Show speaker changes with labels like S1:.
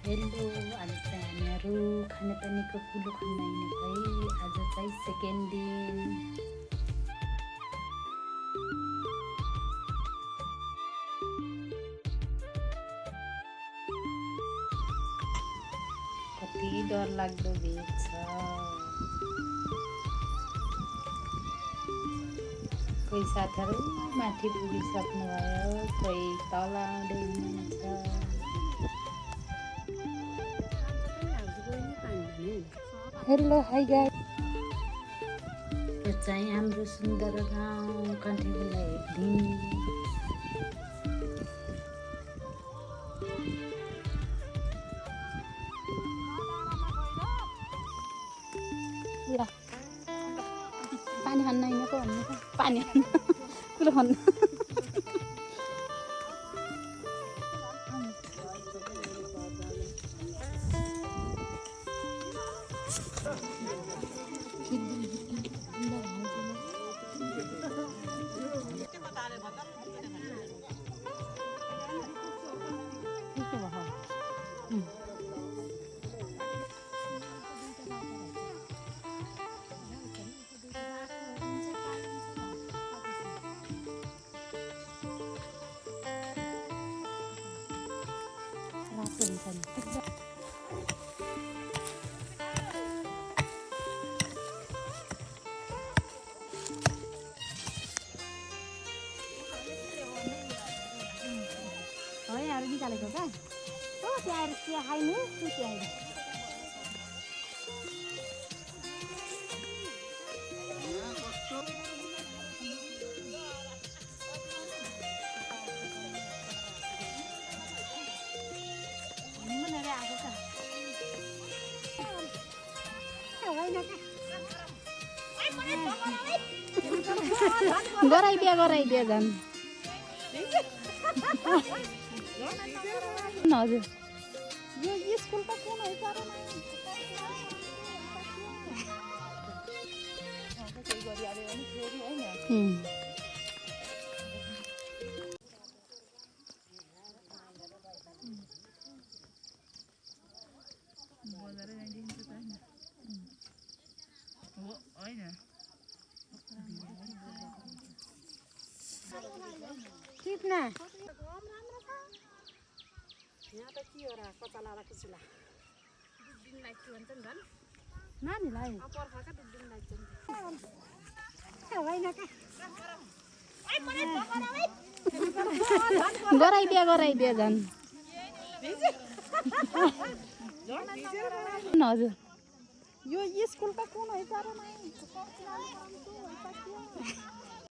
S1: Hello, आज चाहिँ हामीहरू खानेपानीको कुलो खन्न हिँडेको है। आज चाहिँ सेकेन्ड दिन। कति डरलाग्दो भेग छ। कोही साथीहरू माथि पुगिसक्नुभयो, कोही तल आउँदै हुनुहुन्छ। Hello, high guys. यो चाहिँ हाम्रो सुन्दर गाउँ कन्ठेबुला हेर्दिन। ल पानी खान्न हिँडेको भन्नु त पानी खान्न कुरो खान्न। यहाँहरू निकालेको क्या त्यहाँ आएर चिया खाइनु चिया आएर गराइदिया झन् हजुर यो स्कुलको कुन है कितना यहाँ त के हो र कचला र कुचला दुध लाइट भन्छ नि झन् नानीलाई पर्खाका दुध लाइट गराइदिया झन् हजुर यो स्कुलको कुन है